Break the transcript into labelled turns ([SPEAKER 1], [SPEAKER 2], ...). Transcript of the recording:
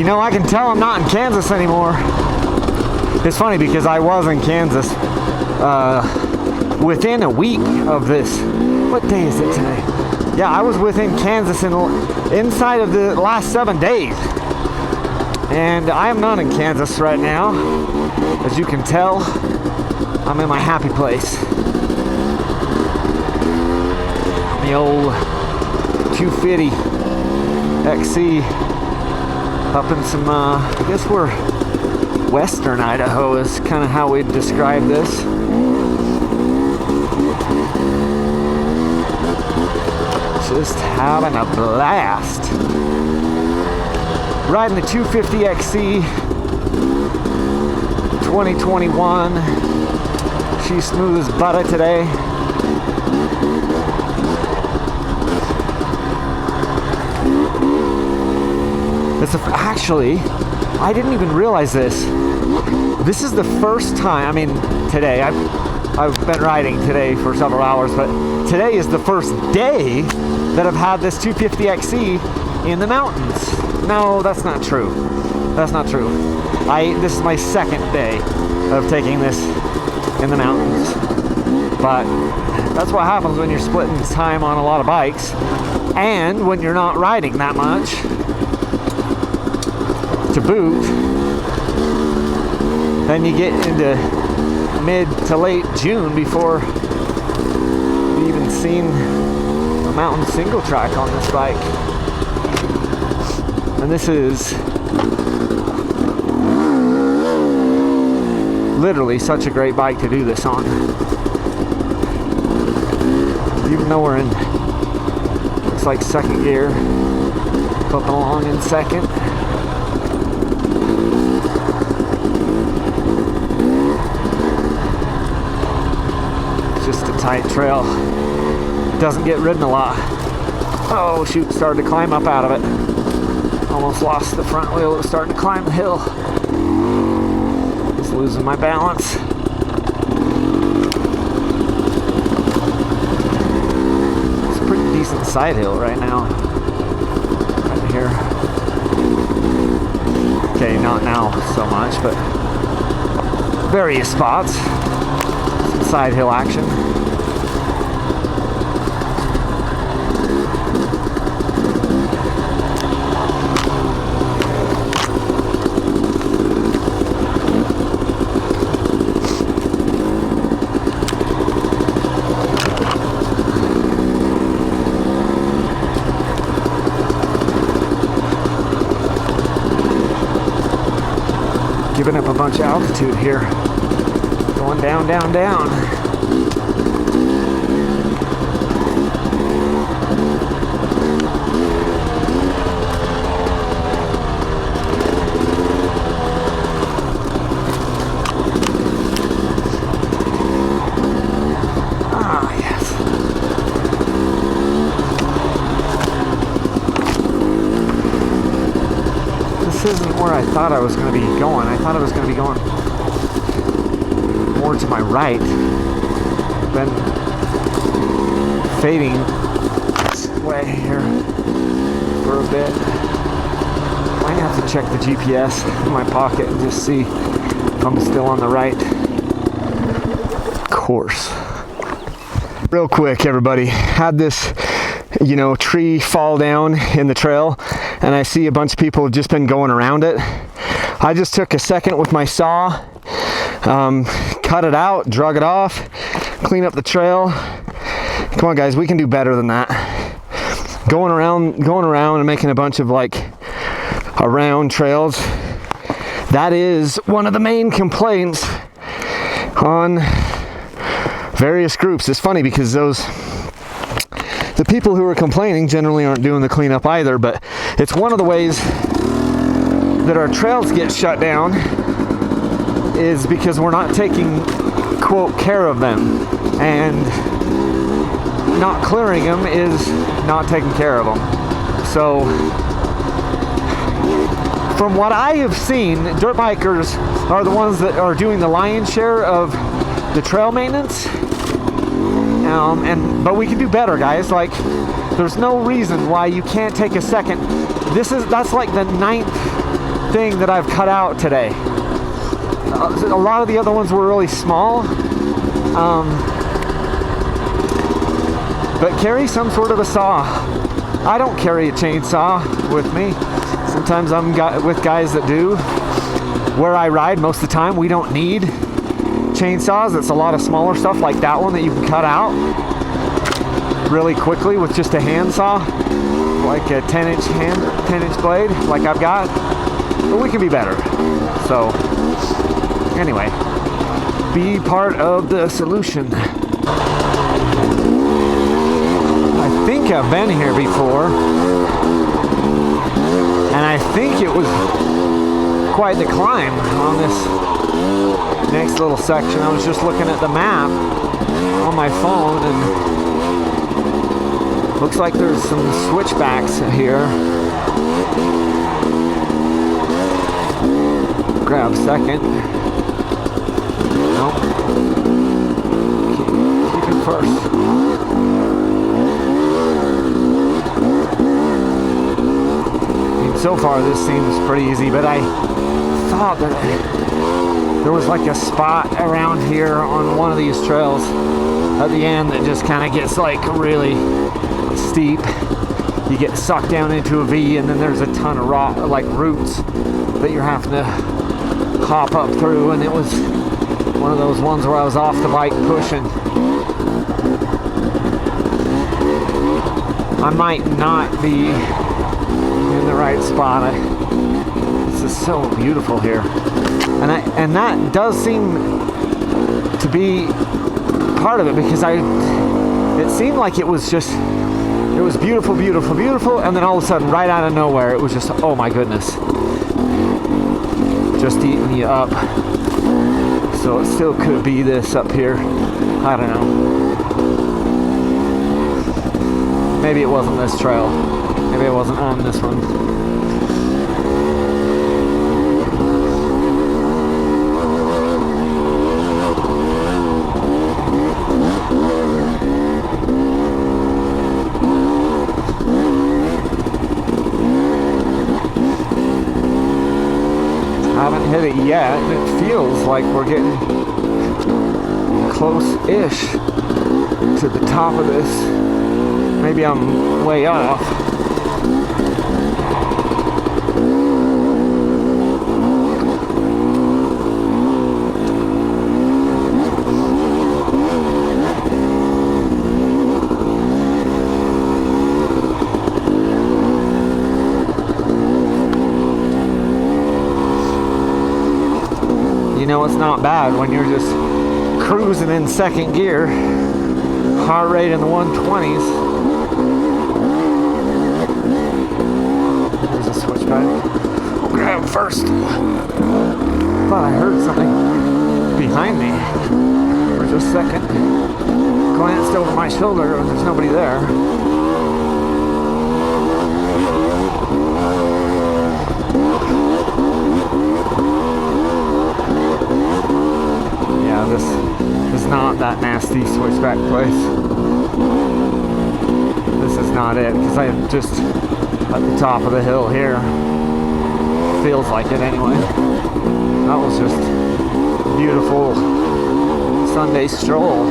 [SPEAKER 1] You know, I can tell I'm not in Kansas anymore. It's funny because I was in Kansas within a week of this. What day is it today? Yeah, I was within Kansas inside of the last 7 days. And I am not in Kansas right now. As you can tell, I'm in my happy place. The old 250 XC up in some, I guess we're western Idaho is kind of how we'd describe this. Just having a blast. Riding the 250 XC 2021. She's smooth as butter today. Actually, I didn't even realize this. This is the first time, I mean, today, I've been riding today for several hours, but today is the first day that I've had this 250 XC in the mountains. No, that's not true. That's not true. This is my second day of taking this in the mountains. But that's what happens when you're splitting time on a lot of bikes and when you're not riding that much. To boot, then you get into mid to late June before you've even seen a mountain single track on this bike. And this is literally such a great bike to do this on. Even though we're in, looks like second gear, flipping along in second. Just a tight trail. Doesn't get ridden a lot. Oh shoot, started to climb up out of it. Almost lost the front wheel. It was starting to climb the hill. Just losing my balance. It's a pretty decent side hill right now. Right here. Okay, not now so much, but various spots. Side hill action. Giving up a bunch of altitude here. Going down, down, down. Ah, yes. This isn't where I thought I was going to be going. I thought I was going to be going more to my right. Been fading this way here for a bit. Might have to check the GPS in my pocket and just see if I'm still on the right course. Real quick, everybody, had this, tree fall down in the trail, and I see a bunch of people have just been going around it. I just took a second with my saw, cut it out, drug it off, clean up the trail. Come on, guys, we can do better than that. Going around and making a bunch of around trails. That is one of the main complaints on various groups. It's funny because the people who are complaining generally aren't doing the cleanup either, but it's one of the ways that our trails get shut down is because we're not taking, quote, care of them, and not clearing them is not taking care of them. So from what I have seen, dirt bikers are the ones that are doing the lion's share of the trail maintenance. But we can do better, guys. There's no reason why you can't take a second. That's like the 9th thing that I've cut out today. A lot of the other ones were really small. But carry some sort of a saw. I don't carry a chainsaw with me. Sometimes I'm with guys that do. Where I ride most of the time, we don't need chainsaws. It's a lot of smaller stuff like that one that you can cut out really quickly with just a hand saw, like a 10-inch blade like I've got. But we can be better. So anyway, be part of the solution. I think I've been here before, and I think it was quite the climb on this next little section. I was just looking at the map on my phone, and looks like there's some switchbacks here. Grab second. Nope. Keep it first. So far this seems pretty easy, but I thought that there was like a spot around here on one of these trails at the end that just kind of gets like really steep. You get sucked down into a V, and then there's a ton of rock, like roots that you're having to hop up through, and it was one of those ones where I was off the bike pushing. I might not be in the right spot. This is so beautiful here, and that does seem to be part of it, because it seemed like it was beautiful, beautiful, beautiful, and then all of a sudden, right out of nowhere, it was just, oh my goodness, just eating you up. So it still could be this up here. I don't know. Maybe it wasn't this trail. Maybe I wasn't on this one. I haven't hit it yet, and it feels like we're getting close-ish to the top of this. Maybe I'm way off. You know, it's not bad when you're just cruising in second gear, heart rate in the 120s. There's a switchback. I'll grab first. Thought I heard something behind me for just a second. Glanced over my shoulder and there's nobody there. Yeah, this is not that nasty switchback place. This is not it, because I am just at the top of the hill here. Feels like it anyway. That was just a beautiful Sunday stroll.